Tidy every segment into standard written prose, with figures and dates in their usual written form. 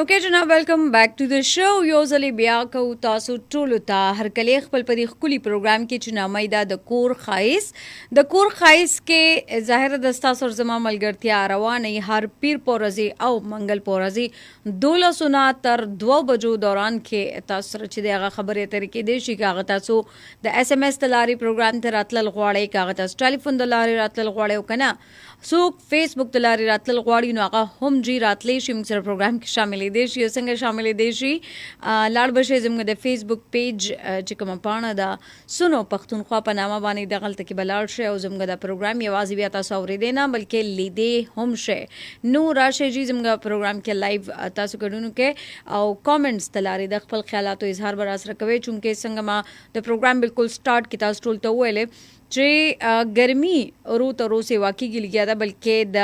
اوکے جناب، ویلکم بیک ټو د شو. یو ځلې بیا کو تاسو ټولو ته هرکلی خپل په دې ښکلي پروګرام کې چې نامه یې ده د کور ښایست. د کور ښایست کې ظاهره د ستاسو سره زما ملګرتیا روانه وي هر پیر په ورځې او منګل په ورځې 12 نه تر 2 بجو دوران کې تاسو سره چې د هغه خبرې اترې کېدی شي. که هغه تاسو د ایس ایم ایس د لارې پروګرام ته راتلل غواړئ، که هغه تاسو ټلیفون د لارې راتلل غواړئ، او که نه څوک فیسبوک د لارې راتلل غواړي نو هغه هم جی راتلی شي موږ سره پروګرام کې شاملېدی شي. او څنګه شاملېدی شي؟ لاړ به شئ زموږ د فیسبوک پیج چې کومه پاڼه ده سنو پښتونخوا په نامه باندې دغلته کې به لاړ شئ او زموږ د پروګرام یوازې بیا تاسو اورېدی نه بلکې لیدې هم شئ. نو راشئ جي زموږ پروګرام کې لایو تاسو ګډون وکړئ او کامنټس د لارې د خپل خیالاتو اظهار به راسره کوئ. چونکې څنګه ما د پروګرام بالکل سټارټ کې تاسو ټول ته وویلې چې ګرمي رو تر اوسه واقعي لګیا ده، بلکې د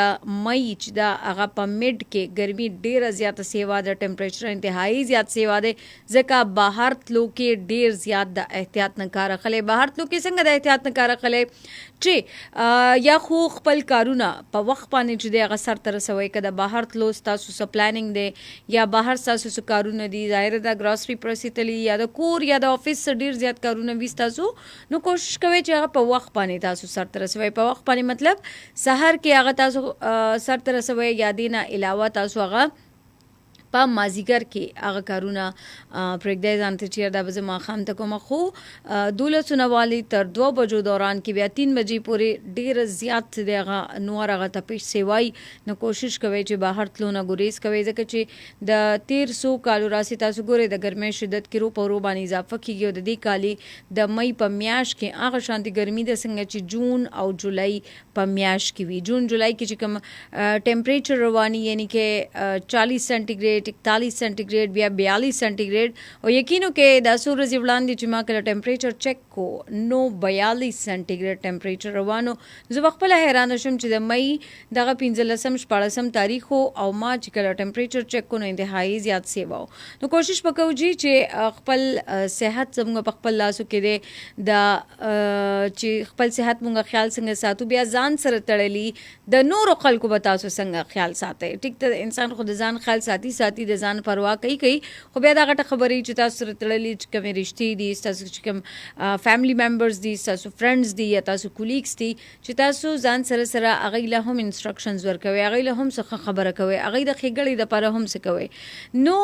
مئی چې دا هغه په میډ کې ګرمي ډیره زیاته سیوا ده، ټمپریچر انتهایی زیات سیوا ده. ځکه بهر تلو کې ډیر زیات د احتیاط نه کار اخلي. بهر تلو کې څنګه د احتیاط نه کار اخلي چې یا خو خپل کارونه په وخت باندې چې د هغه سر ته رسوي. که د بهر تلو ستاسو څه پلانینګ دی یا بهر ستاسو څه کارونه دي، ظاهره د ګراسري پرسې تلي یا د کور یا د افیس ډیر زیات کارونه وي ستاسو، نو کوشش کوئ چې هغه په وخت باندې تاسو سر ته رسوي. په وخت باندې مطلب سحر کې هغه تاسو سر ته رسوي، یا دې نه علاوه تاسو هغه په مازیګر کې هغه کارونه پرېږدئ ځان ته چې دا به زه ماښام ته کومه. خو 12 نه والی تر 2 بجو دوران کې بیا 3 بجې پورې ډېره زیات د هغه نور هغه تپش سیوای. نو کوشش کوئ چې بهر تلو نه ګریز کوئ، ځکه چې د 1300 کالو راسي تاسو ګورئ د ګرمۍ شدت کې رو په رو باندې اضافه کېږي. او د دې کالي د مئی په میاشت کې هغه شانتي ګرمي ده څنګه چې جون او جولای په میاشت کې وي. جون جولای کې چې کوم ټمپریچر رواني یعنی کې 40 سینټیګریډ 41 سینټیګریډ بیا 42 سینټیګریډ. او یقینو کې دا څو ورځې وړاندې چې ما کله ټمپریچر چک کو نو 42 سینټیګریډ ټمپریچر روانو. زه په خپله حیرانه شم چې د مئی دغه 15 تاریخ او ما چې کله ټمپریچر چک کو نو انتهایی زیات سیوا. نو کوشش وکړو جی چې خپل صحت زموږ په خپل لاسو کې دی، د چې خپل صحت مونږ خیال څنګه ساتو، بیا ځان سره تړلی د نورو خلکو به تاسو څنګه خیال ساتئ. ټیک ته انسان خو د ځان خیال ساتي د ځان پروا کوي، خو بیا دا غټه خبرې چې تاسو سره تړلي چې کومې رشتې دي، تاسو چې کوم فیملی ممبرز دي، تاسو فرینډز دي یا تاسو کولیګز دي، چې تاسو ځان سره سره هغوی له هم انسټرکشنز ورکوئ، هغوی له هم څه خبره کوئ، هغوی د ښېګړې دپاره هم څه کوئ. نو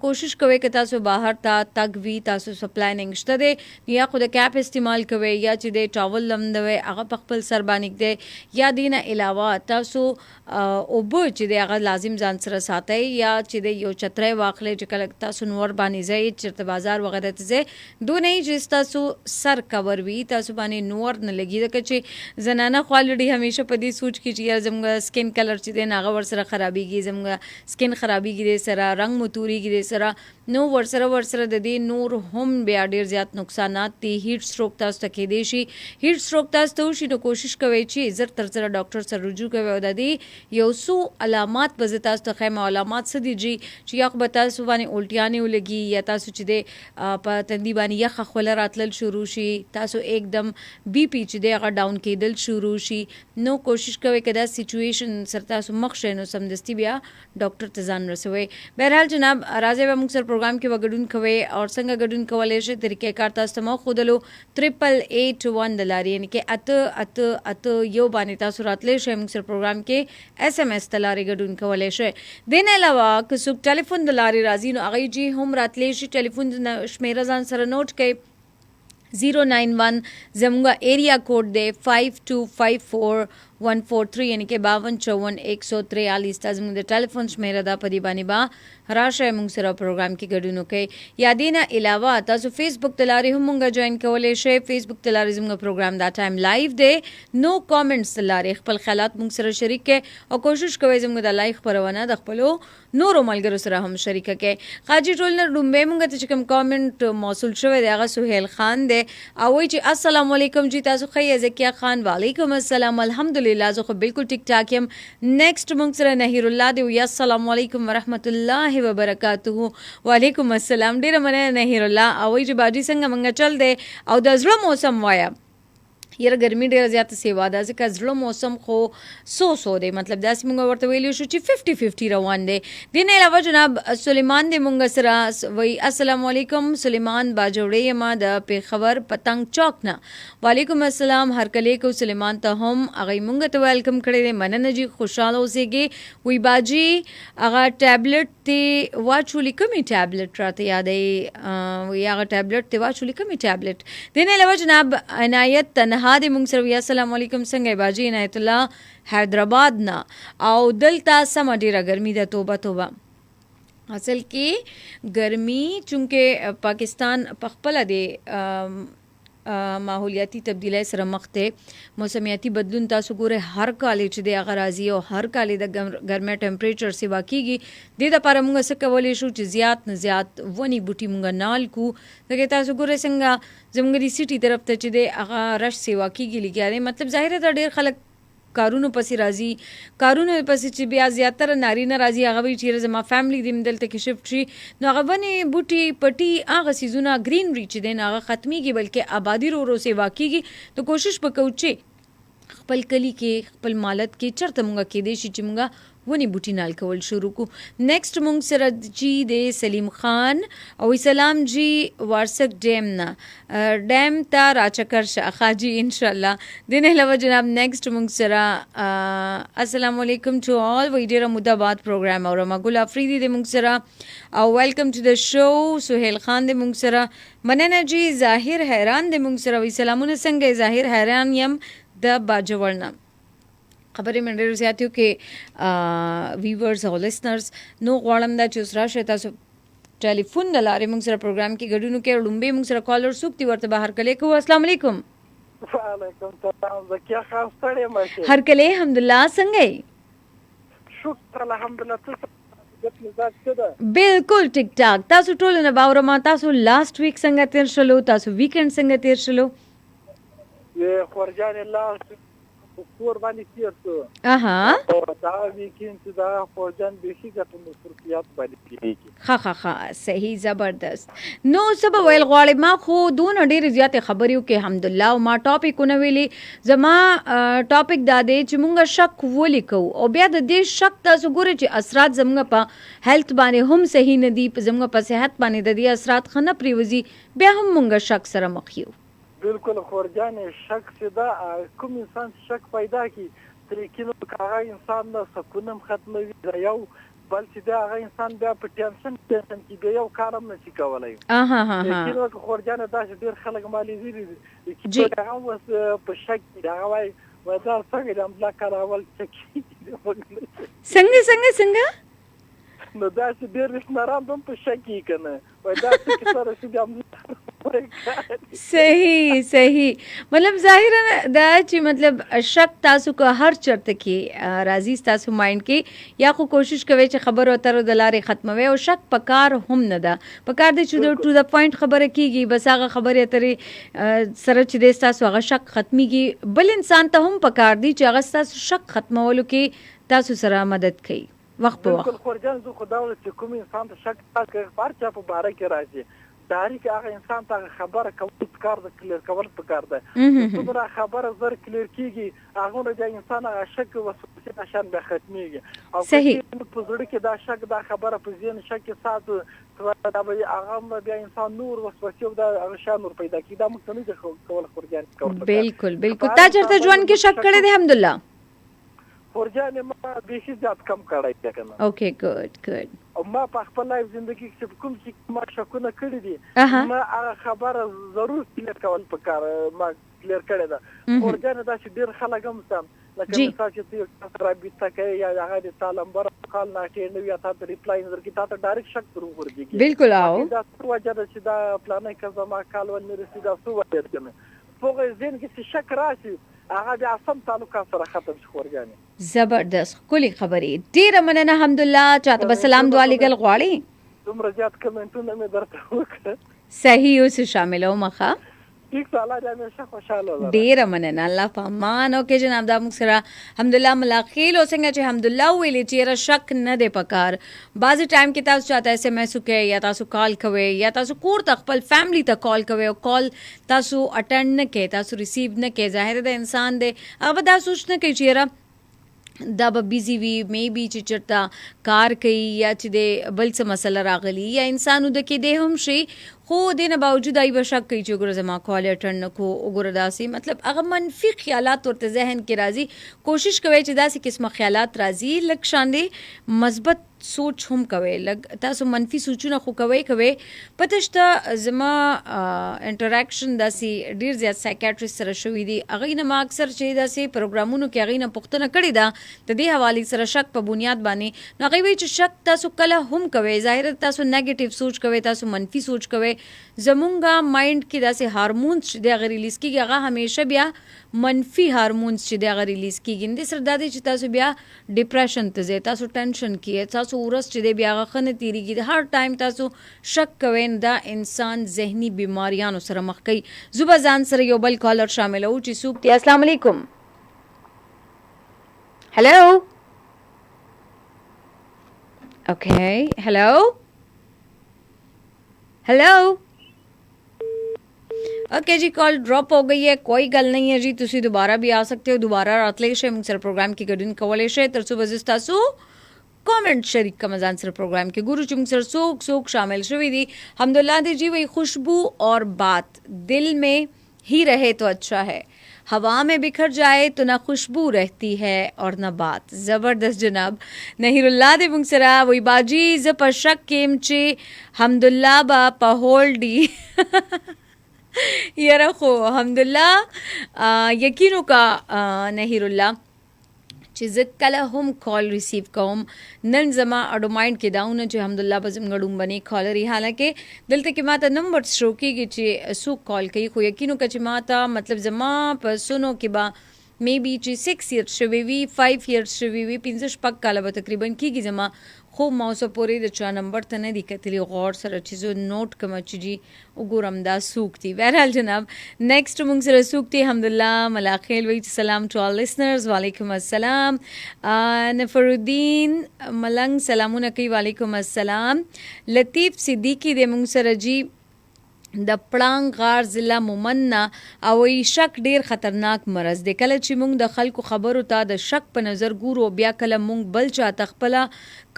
کوشش کوئ که تاسو بهر ته تګ وي، تاسو څه پلانینګ شته دی، یا خو د کیپ استعمال کوئ یا چې دی ټاول لمدوئ هغه په خپل سر باندې دی، یا دې نه علاوه تاسو اوبه چې دی هغه لازم ځان سره ساتئ، یا چې دی یو چترۍ واخلئ چې کله تاسو نور باندې ځئ چېرته بازار وغیره ته ځئ، دونه یې چې ستاسو سر کور وي، تاسو باندې نور نه لګي. ځکه چې زنانه خو الریډي همیشه په دې سوچ کې چې یار زموږ سکن کلر چې دی نو هغه ورسره خرابېږي، زموږ سکن خرابېږي دی سره، رنګ مو تورېږي دی سره، نو ورسره د دې نور هم بیا ډېر زیات نقصانات دي. هیټ سټروک تاسو ته کېدی شي. هیټ سټروک تاسو ته وشي نو کوشش کوئ چې زر تر زره ډاکټر سره رجوع کوئ. او د دې یو څو علامات به زه تاسو ته ښیم. علامات څه دي جي چې یا خو به تاسو باندې الټیانې ولګي، یا تاسو چې دی په تندي باندې یخه خوله راتلل شروع شي، تاسو एकदम بی پی چې دی هغه ډاون کېدل شروع شي. نو کوشش کوئ که دا سچویشن سره تاسو مخ شئ نو سمدستي بیا ډاکټر ته ځان رسوئ. بهرحال جناب راځئ به موږ سره پروګرام کې به ګډون کوئ، او څنګه ګډون کولی شئ طریقې کار تاسو ته ما ښودلو 8881 د لارې یعنې کې 8881 باندې تاسو راتلی شئ. موږ سره پروګرام کې ایس ایم ایس د لارې ګډون کولی شئ. دې نه علاوه که څوک ټلیفون د لارې راځي نو هغوی جي هم راتلی شي. ټلیفون شمیره ځان سره نوٹ کړئ 091 زموږ ایریا کوډ دی 5254 یعنی کې 5254 دا زموږ د ټلیفون شمیره ده. په دې باندې به راشئ موږ سره پروګرام کې ګډون وکړئ. یا دې نه علاوه تاسو فیسبوک د لارې هم موږ جوین کولی شئ. فیسبوک د لارې زموږ پروګرام دا ټایم لایو دی. نو کامنټس د لارې خپل خیالات موږ سره شریک کړئ، او کوشش کوئ زموږ د لایو خپرونه د خپلو نورو ملګرو سره هم شریکه کړئ. قاجي ټول نه ډومبۍ موږ ته چې کوم کامنټ موصول شوی دی هغه سهیل خان دی، او وایي چې السلام علیکم جی تاسو ښه یې؟ زکیه خان وعلیکم السلام الحمدلله زه خو بالکل ټیک ټاک یم. نیکسټ موږ سره نهیر الله دی، وایي السلام علیکم ورحمت الله وبرکاته. وعلیکم السلام، ډېره مننه نهیر الله. او وایي چې باجي څنګه موږ چل دی او د زړه موسم وایه یاره ګرمي ډېره زیاته سیوا ده ځکه زړه موسم خو سو دی مطلب داسې مونږ ورته ویلی شو چې 50-50 روان دی. دې نه علاوه جناب سلیمان دی مونږ سره وایي السلام علیکم سلیمان باجوړی یم د پېښور پتنګ چوک نه. وعلیکم السلام هرکلی کو سلیمان ته هم هغوی مونږ ته ویلکم کړی دی مننه جي خوشحاله اوسېږي. وایي باجي هغه ټابلټ دی واچولي کومې ټابلټ راته یادوي وایي هغه ټابلټ دی واچولي کومې ټابلټ. دې نه علاوه جناب عنایت تنها د مونږ سره السلام علیکم څنګه باجی عنایت الله حیدرآباد نه او دلته سمه ډیره ګرمي ده توبه. اصل کې ګرمي چونکه پاکستان په خپله د ماحولیاتي تبدیلی سره مخ دی موسمیاتي بدلون تاسو ګوره هر کال چې دی هغه راځي او هر کال د ګرمۍ ټمپریچر سیوا کیږي. دې دپاره موږ څه کولی شو چې زیات نه زیات ونې بوټي موږ نال کو ځکه تاسو ګوره څنګه زموږ د سیټي طرف ته چې دی هغه رش سیوا کیږي لګیا دی مطلب ظاهره ده ډېر خلک کارونو پسې راځي کارونو پسې چې بیا زیاتره نارینه راځي هغه وایي چېرې زما فیملی دې دلته کې شفټ شي نو هغه ونې بوټي پټي هغه څیزونه ګرینري چې دی نو هغه ختمیږي بلکې آبادي رو سیوا کیږي. نو کوشش به کوو چې خپل کلي کې خپل مالت کې چېرته مونږ کیدای شي چې مونږ ونی بوټي نال کول شروع کو. نیکسٹ مونږ سره جی د سلیم خان او سلام جی وارسک ډیم نه ډیم ته راچکر شه خاجي ان شاء الله. د نه علاوه جناب نیکسٹ مونږ سره السلام علیکم ټو آل وی ډیره موده بعد پروګرام او رمګل افریدي د مونږ سره او ویلکم ټو د شو. سہیل خان د مونږ سره مننه جی. ظاهر حیران د مونږ سره وی سلامونه څنګه ظاهر حیران یم د باجوړ نه. خبرې مې ډېر زیات یو کې ویورز او لسنرز نو غواړم دا چې اوس راشئ تاسو ټلیفون د لارې موږ سره پروګرام کې ګډون وکړئ. لومبۍ موږ سره کالر څوک دي ورته به هرکلی کوو. السلام علیکم. وعلیکم السلام. زکیه خان ستړی مشه هرکلی الحمدلله څنګه یې؟ شکر الحمدلله. بالکل ټیک ټاک. تاسو ټولو نه باورم تاسو لاست ویک څنګه تیر شلو تاسو ویکند څنګه تیر شلو؟ خورجانې لاست کور باندې تیر شو. دا ویکند چې دا خورجان بیخي ګټه مصروفیات باندې کېږي. ښه صحیح زبردست. نو څه به ویل غواړئ ما خو دونه ډېرې زیاتې خبرې وکړې الحمدلله او ما ټاپک ونه ویلې. زما ټاپک دا دی چې مونږ شک ولیکو او بیا د دې شک تاسو ګورئ چې اثرات زموږ په هیلث باندې هم صحیح نه دي زموږ په صحت باندې د دې اثرات ښه نه پرېوځي بیا هم مونږ شک سره مخ یو. بالکل خورجانې شک چې دا کوم انسان شک پیدا کی ترې کینو هغه انسان د سکون هم ختموي یو بل چې دا هغه انسان بیا په ټینشن کې بیا یو کار هم نشي کولی. کینو که خورجانې دا چې ډېر خلک ما لیدلي دي هغه اوس په شک کې هغه وایي دا څنګه د املا کار اول څنګه نو دا چې ډېر رشناران هم په شک کې که نه وایي دا څه کې سره چې د املا صحیح مطلب ظاهرا دا چې مطلب شک تاسو کو هر چرته کې راځي تاسو مایند کې یا خو کوشش کوي چې خبر اترو د لارې ختموي او شک پکار هم نه ده پکار دی چې ټو د پوینټ خبره کیږي بس هغه خبرې اترې سره چې تاسو هغه شک ختميږي بل انسان ته هم پکار دی چې هغه تاسو شک ختمولو کې تاسو سره مدد کوي وخت په وخت. بالکل خورجان زه خو دا چې کوم انسان ته شک کوي هر چا په باره کې راځي تاریخ هغه انسان ته خبره کول پکار ده کلیر کول پکار ده څومره خبره زر کلیر کیږي هغه د انسان هغه شک وسوسه نشان به ختميږي او په زړه کې دا شک دا خبره په ذهن شک ساتو دا به هغه بیا انسان نور وسوسه او دا هغه شان نور پیدا کی دا ممکن نه کول خورجان کول. بالکل تا چرته ژوند کې شک کړی دی الحمدلله؟ خورجان ما بیخي زیات کم کړی دی کنه. اوکے ګډ او ما په خپل لایف زندگی کې کوم چې ما شکونه کړی دي ما هغه خبره ضرور کلیر کول پکار ما کلیر کړی ده. خورجان دا چې ډیر خلک هم سم لکه مثال چې تاسو رابطه کوي یا هغه د تالمبر کال نه ټینډ یا تاسو ریپلای درکې تاسو ډایرکټ شک تر ورځي. بالکل او دا څه وجه ده چې دا پلانې کزه ما کال ول رسیدا څه وجه ده فوق ذهن کې شک راشي هغه بیا سم تعلقات سره ختم شي. خورجان زبردست کلی خبرې ډیره مننه الحمدلله. چاته به سلام دعا لګل غواړي؟ دومره زیات کمنټونه مې درته وکړه. صحیح اوس شاملو مخه ٹھیک سالا دې همیشه خوشاله وره. ډیره مننه، الله په امان. اوکې جناب، دا موږ سره الحمدلله ملاقات او څنګه چې الحمدلله ویلې چې را شک نه دی پکار. بعضی ټایم کې تاسو چاته ایس ایم ایس وکړئ یا تاسو کال کوئ یا تاسو کور ته خپل فیملی ته کال کوئ او کال تاسو اټینډ نه کوئ، تاسو ریسیو نه کوئ، ظاهر ده انسان دی هغه دا سوچ نه کوي چې یاره دا به بیزی وي، می بي چې چرته کار کوي یا چې د بل څه مسله راغلی یا انسانو د کې دی هم شي، خو دې نه باوجود ای به شک کوي چې وګوره زما کال اټینډ نه کو، وګوره داسې مطلب هغه منفي خیالات ورته ذهن کې راځي. کوشش کوئ چې داسې قسمه خیالات راځي لږ شاندې مثبت سوچ هم کوئ، لږ تاسو منفي سوچونه خو کوئ. پته شته زما انټراکشن داسې ډېر زیات سایکیاټریسټ سره شوي دي، هغوی نه ما اکثر چې داسې پروګرامونو کې هغوی نه پوښتنه کړې ده د دې حوالې سره شک په بنیاد باندې، نو هغوی وایي چې شک تاسو کله هم کوئ، ظاهره تاسو نیگیټیو سوچ کوئ، تاسو منفي سوچ کوئ. زمونږه مایند کې داسې هارمونز چې دی هغه ریلیز کېږي، هغه همیشه بیا منفي هارمونز چې دی هغه ریلیز کېږي. دې سره دا دی چې تاسو بیا ډپریشن ته ځئ، تاسو ټینشن کې، تاسو ورځ چې دی بیا هغه ښه نه تېرېږي. د هر ټایم تاسو شک کوئ، دا انسان ذهني بیماریانو سره مخ کوي. زه به ځان سره یو بل کالر شاملوو چې څوک دی. السلام علیکم. هلو اوکے، ہیلو اوکے جی، کال ڈراپ ہو گئی ہے، کوئی گل نہیں ہے جی، تسی دوبارہ بھی آ سکتے ہو، دوبارہ راتلی شے موږ سره پروګرام کې ګډون کولی شئ تر څو به زه ستاسو کامنټ شریک کړم ځان سره پروګرام کې. ګورو چې موږ سره څوک شامل شوي دي. الحمدللہ دی جی، وہی خوشبو اور بات دل میں ہی رہے تو اچھا ہے، ہوا میں بکھر جائے تو نہ خوشبو رہتی ہے اور نہ بات. زبردست جناب نہیر اللہ دے موږ سره وی باجی ز په شک کېم چې الحمدلله با په هولډي یاره خو الحمدلله یقینو کا نہیر اللہ چې زه کله هم کال ریسیو کوم. نن زما اډو مایند کې داونه چې الحمدلله به زموږ ډومبنې کالري، حالانکې دلته کې ما ته نمبر شو کېږي چې څوک کال کوي، خو یقینو که چې ما ته مطلب زما په سونو کې به می بي چې 6 ایئرز شوي وي، 5 ایئرز شوي وي، 15 کاله به تقریبا کېږي زما، خو ما اوسه پورې د چا نمبر ته نه دي کتلي غور سره چې زه نوٹ کړم چې جی وګورم دا څوک دي. بهرحال جناب نیکسٹ موږ سره څوک دي. الحمدلله ملاخیل وایي چې سلام ټو آل لسنرز، وعلیکم السلام. نفرالدین ملنګ سلامونه کوي، وعلیکم السلام. لطیف صدیقی دی موږ سره جی د پړانګ غار ضلع مومن او شک ډیر خطرناک مرض دی. کله چې موږ د خلکو خبرو ته د شک په نظر ګورو، بیا کله موږ بل چا تخپله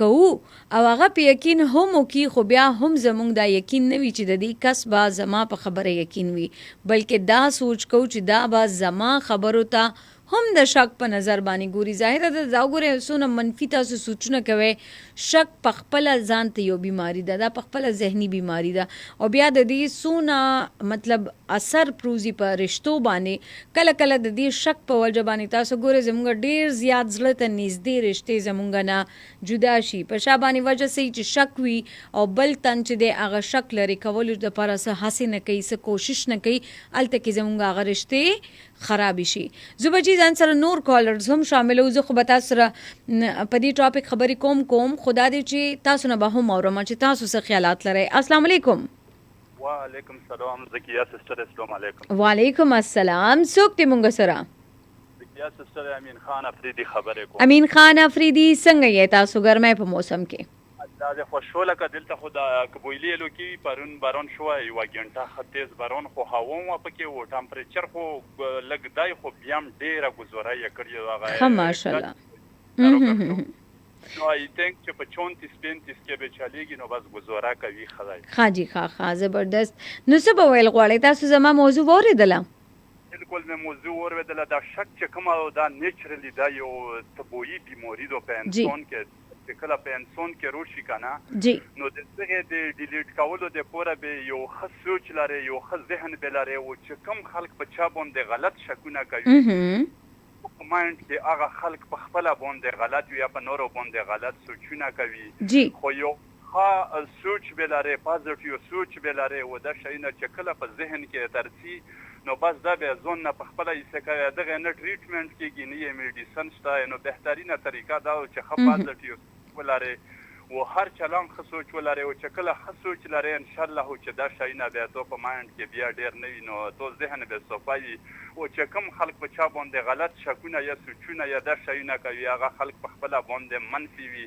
کوو او هغه په یقین هم وکړي، خو بیا هم زموږ دا یقین نه وي چې د دې کس به زما په خبره یقین وي، بلکې دا سوچ کوو چې دا به زما خبرو ته هم د شک په نظر باندې ګوري. ظاهره ده دا وګورئ څونه منفي تاسو سوچونه کوئ. شک په خپله ځان ته یو بیماري ده، دا په خپله ذهني بیماري ده او بیا د دې څونه مطلب اثر پروزي په رشتو باندې. کله کله د دې شک په وجه باندې تاسو ګورئ زموږ ډېر زیات زړه ته نږدې رشتې زموږ نه جدا شي په شا باندې وجه سي چې شک وي او بل تن چې دی هغه شک لري کولو دپاره څه هڅې نه کوي، څه کوشش نه کوي، هلته کې زموږ هغه رشتې خرابې شي. زه به جي ځان سره نور کالرز هم شاملو، زه خو به تاسو سره په دې ټاپک خبرې کوم خدا دې چې تاسو نه به هم اورم چې تاسو څه خیالات لرئ. السلام علیکم. وعلیکم السلام. زکیه سسټر السلام علیکم. وعلیکم السلام. څوک دی مونږ سره؟ زکیه سسټر امین خان افریدی خبرې کوم. امین خان افریدی څنګه یې تاسو ګرمۍ په موسم کې؟ دا د خوشحاله که دلته خو د قبویلي لوکي پرون باران شوی یوه ګنټه ښه تیز باران، خو هوا هم پکې و، ټمپریچر خو لږ دی، خو بیا هم ډېره ګزاره یې کړې هغه ښه ماشاءالله. نو آی تھنک چې په 34-35 کې به چلیږي نو بس ګزاره کوي. ښه دی. ښه جي ښه زبردست. نو څه به ویل غواړئ تاسو زما موضوع واورېدله؟ بالکل مې موضوع واورېدله. دا شک چې کومه دا نیچرلی دا یو طبیعي بیماري ده په انسان کې، چې کله په انسان کې روشي که نه جی نو د دغې د ډیلیټ کولو دپاره به یو ښه سوچ لرئ، یو ښه ذهن به لرئ، او چې کوم خلک په چا باندې غلط شکونه کوي په مایند کې هغه خلک په خپله باندې غلط وي یا په نورو باندې غلط سوچونه کوي جی، خو یو ښه سوچ به لرئ، پازیټیو سوچ به لرئ، او دا شیونه چې کله په ذهن کې درځي نو بس دا به ځان نه په خپله ایسه کوي. دغه نه ټریټمنټ کېږي نه یې میډیسن شته، نو بهترینه طریقه دا چې ښه پازیټیو ولرئ و هر چلان ښه سوچ ولرئ او چې کله ښه سوچ لرئ انشاءالله چې دا شیونه بیا تو په مایند کې بیا ډېر نه وي نو تو ذهن به صفا وي او چې کوم خلک په چا باندې غلط شکونه یا سوچونه یا دا شیونه کوي هغه خلک په خپله باندې منفي وي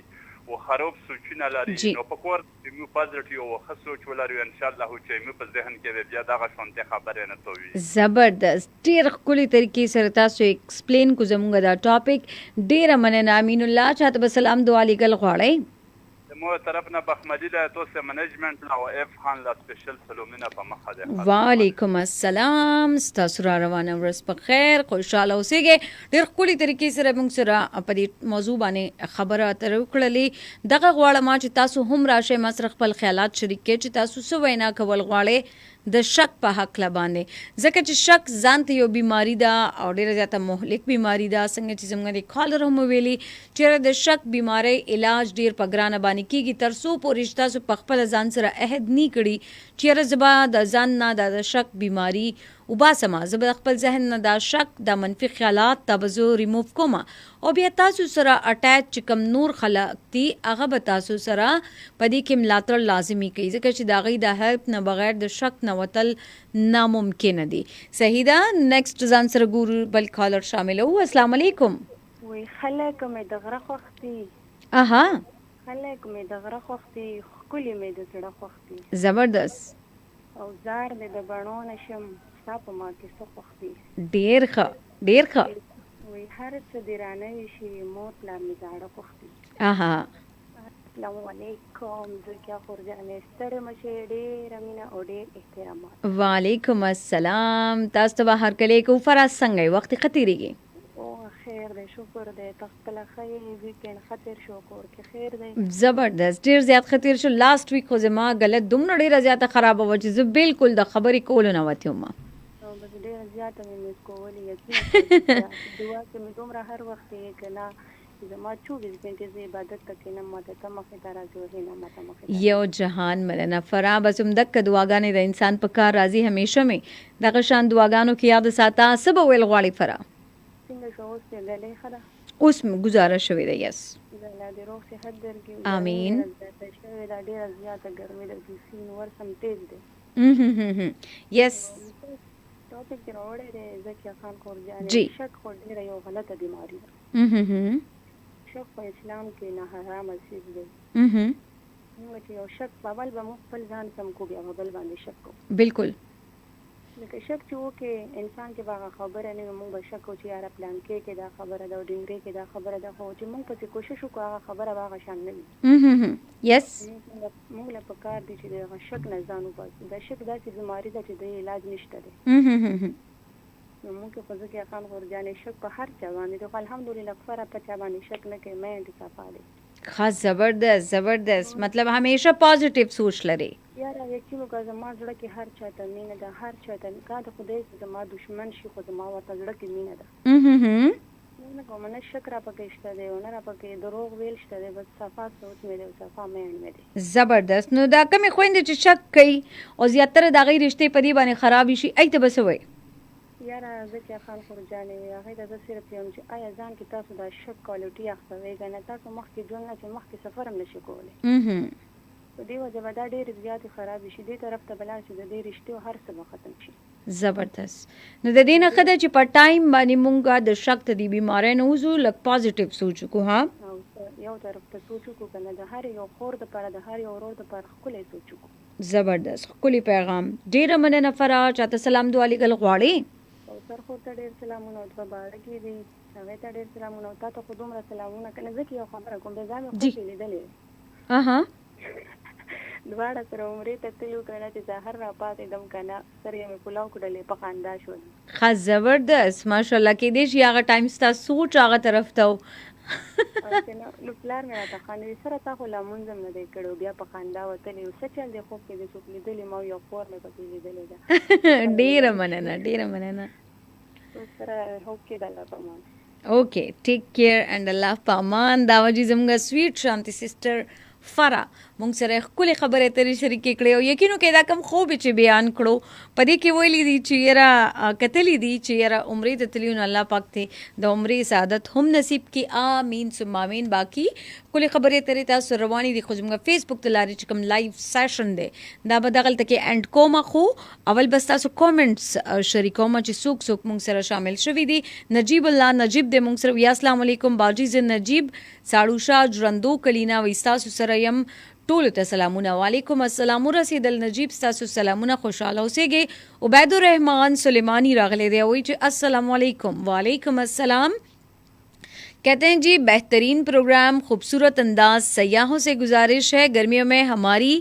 و خراب سوچونه لري نو په کور کې مو پازیټیو او ښه سوچ ولري انشاءالله چې مو په ذهن کې بیا دغه شانتې خبرې نه توي. زبردست ډېر ښکلي طریقې سره تاسو ایکسپلین کو زموږ دا ټاپک. ډېره مننه امین الله. چاته به سلام دعا لیکل غواړئ؟ مو طرف نه بخمدي له توسه منیجمنت لا او اف خان لا سپیشل سلامونه په مخه ده. وعلیکم السلام. ستاسو را روانه ورځ په خیر خوشاله اوسئ. ډېر ښکلي طریقې سره موږ سره په دې موضوع باندې خبره اترې وکړلې. دغه غواړم چې تاسو هم راشئ ما سره خپل خیالات شریک کړئ چې تاسو څه وینا کول غواړئ د شک په حق باندې، ځکه چې شک ځان ته یو بیماری ده او ډېره زیاته مهلک بیماری ده. څنګه چې زموږ د کالر هم ویلي چې د شک بیماری علاج ډېر په ګرانه باندې کېږي تر څو پورې تاسو په خپل ځان سره عهد نه کړي چې زه به د ځان نه د شک بیماری وباسم، زه به خپل ذهن نه دا شک د منفي خیالات ته به زه ریموف کوم او بیا تاسو سره اټیچ چې کوم نور خلق دي هغه به تاسو سره په دې کې ملاتړ لازمي کوي، ځکه چې د هغوی د هیلپ نه بغیر د شک نه وتل ناممکنه دي. صحیح ده. نیکسټ ځان سره ګورو بل کالر شامل وو. السلام علیکم. وی خلک مې د غره خوښ دي. اها خلک مې د غره خوښ دي، ښکلي مې د زړه خوښ دي. زبردست. او زار مې د بڼو نه شم ستا په ما کې څه خوښ دي. ډېر ښه ډېر ښه. وی هر څه دې رانوي شي مور پلار مې زاړه خوښ دي. اها السلام علیکم. زکیه خورجانې ستړې مه شئ، ډېره مینه او ډېر احترامات. وعلیکم السلام. تاسو ته به هرکلی کوو. فراز څنګه یې؟ وخت یې ښه تېرېږي؟ خیر دی، شکر دی. ته خپله ښه یې؟ ویکینډ ښه تېر شو؟ کور کې خیر دی؟ زبردست. ډېر زیات ښه تېر شو. لاست ویک خو زما غلط دومره ډېره زیاته خرابه وه چې زه بالکل د خبرې کولو نه وتې وم. بس ډېره زیاته مې مس کولې، یقین دعا کې مې دومره هر وخت یې که نه زما 24 ګنټې زه عبادت ته کښېنم ماته ته مخې ته راځې وهې نه ماته مخې ته. یو جهان مننه فرا. بس همدغه دعاګانې د انسان په کار راځي همیشه مې دغه شان دعاګانو کې یاد ساته. څه به ویل غواړې فرا؟ څنګه شه اوس دې ګلې ښه ده؟ اوس مې ګزاره شوې ده. یس الله دې روغ صحت درکړي. آمین. زیاته شوې ده، ډېره زیاته ګرمي ده، سین ورس هم تېز دی. یس ټاپک چې راوړی دی زکیه خان خورجانې، جی. شک خو ډېره یو غلطه بیماري ده. شک په اسلام کې نه حرامه څیز دی. موږ چې یو شک په اول به موږ خپل ځان سم کو بیا به بل باندې شک کوو. بالکل. لکه شک چې وکړې انسان کې به هغه خبره نه وي، موږ به شک کوو چې یاره پلان کې دا خبره ده او ډنګرې کې دا خبره ده، خو چې موږ پسې کوشش وکړو هغه خبره به هغه شان نه وي. یس موږ له پکار دي چې د هغه شک نه ځان وباسو. دا شک داسې بیماري ده چې د علاج نشته دی. نو موږ په ځکه خان خورجانې شک په هر چا باندې دی، خو الحمدلله کفاره په چا باندې شک نه کوي. مینډ صفا دی. خاص زبردست زبردست. مطلب همیشه پازیټیو سوچ لري. یاره یقین وکړه زما زړه کې هر چاته مینه ده، هر چاته کا د خدای زما دشمن شي خو زما ورته زړه کې مینه ده. نه کوم نه شک را پکې شته دی او نه را پکې دروغ ویل شته دی، بس صفا سوچ مې دی او صفا مینډ مې دی. زبردست. نو دا کومې خویندې چې شک کوي او زیاتره د هغوی رشتې په دې باندې خرابې شي ای ته به څه وایي؟ یاره زکیه خان خورجانې هغې ته زه صرف یم چې آیا ځان کې تاسو دا شک کوالټي اخته که نه تاسو مخکې ژوند نه چې مخکې سفر هم نشي کولی. په دې وجه به دا ډېرې زیاتې خرابې شي، دې طرف ته به لاړ شي د دې رشتې هر څه به ختم شي. زبردست. نو د دې نه ښه ده چې په ټایم باندې مونږ د شک ته د بیمارۍ نه وځو، لږ پازیټیو سوچ وکړو. ها او یو طرف ته سوچ وکړو که نه د هر یو خور دپاره د هر یو ورور دپاره ښکلی سوچ وکړو. زبردست. ښکلی پیغام. ډېره مننه فرا. چاته سلام دعا لیکل غواړې؟ کوثر خور ته ډېر سلامونه او دوه باړکې دي هغې ته ډېر سلامونه او تا ته خو دومره سلامونه که نه ځکه یو خبره کوم بې ځای مې خوښې لیدلې دواړه سره عمرې ته تللي وو که نه چې سهار را پاڅېدم که نه سترګې مې پلاو کړلې په خندا شول. ښه زبردست. ماشاءالله. کېدای شي هغه ټایم ستا سوچ هغه طرف ته و. نو پلار مې راته خاندي سره تا خو لمونځ هم نه دی کړی بیا په خندا وتلی څه چل دی خوب کې دې څوک لیدلې ما یو خور مې پکې لیدلې ده. ډېره مننه ډېره مننه. سره هوکې د الله په امان. اوکې ټیک کیر اینڈ الله په امان. دا وجې زموږ سویټ شانتي سسټر فرا مونږ سره خپل خبره ترې شریکې کړې او یقینو کې دا کم خوب چې بیان کړو پدې کې ویلي دي چې یاره کتلی دي چې یاره عمرې ته تللی نو الله پاک ته د عمرې سعادت هم نصیب کړي آمین ثم آمین. باقي کلي خبرې ترې تاسو روانې دي خو زموږ فیسبوک ته لارې چې کوم لایو سیشن دی دا به دغلته کې اینډ کومه خو اول بس تاسو کومنټس شریکومه چې څوک څوک مونږ سره شامل شوي دي. نجیب الله نجیب دی مونږ سره وی السلام علیکم باجی ز نجیب ساړو شاه ژرندو کلینا وی ستاسو سره یم ټولو ته سلامونه. وعلیکم السلام ورسېدل نجیب ستاسو سلامونه خوشحاله اوسېږئ. عبید الرحمان سلیمانی راغلی دی وایي چې السلام علیکم. وعلیکم السلام. کہتے ہیں جی بہترین پروگرام خوبصورت انداز سیاحوں سے گزارش ہے گرمیوں میں ہماری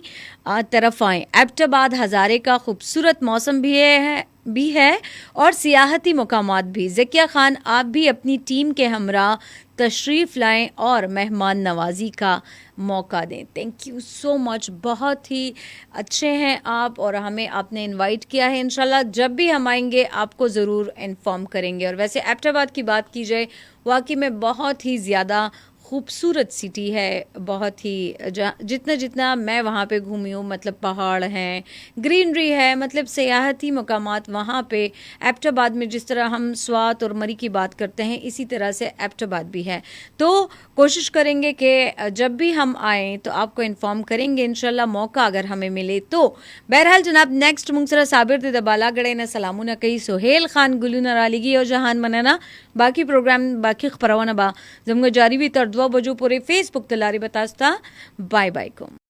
طرف آئیں. ایبٹ آباد ہزارے کا خوبصورت موسم بھی ہے اور سیاحتی مقامات بھی. ذکیہ خان آپ بھی اپنی ٹیم کے ہمراہ تشریف لائیں اور مہمان نوازی کا موقع دیں. تھینک یو سو مچ. بہت ہی اچھے ہیں آپ اور ہمیں آپ نے انوائٹ کیا ہے. انشاءاللہ جب بھی ہم آئیں گے آپ کو ضرور انفارم کریں گے. اور ویسے ایبٹ آباد کی بات کی جائے واقعی میں بہت ہی زیادہ خوبصورت سٹی ہے. بہت ہی جتنا میں وہاں پہ گھومی ہوں مطلب پہاڑ ہیں گرینری ہے مطلب سیاحتی مقامات وہاں پہ ایبٹ آباد میں جس طرح ہم سوات اور مری کی بات کرتے ہیں اسی طرح سے ایبٹ آباد بھی ہے. تو کوشش کریں گے کہ جب بھی ہم آئیں تو آپ کو انفارم کریں گے انشاءاللہ موقع اگر ہمیں ملے تو. بہرحال جناب نیکسٹ منگسرا صابر دے دبالا گڑے نہ سلامونه کوي سہیل خان ګلونه رالیږي او جهان مننه. باقی پروگرام باقی خبرونه با زموږ جاری وي تر 2 بجو پورې فیسبوک ته لاري بتاستا. بای بای کوم.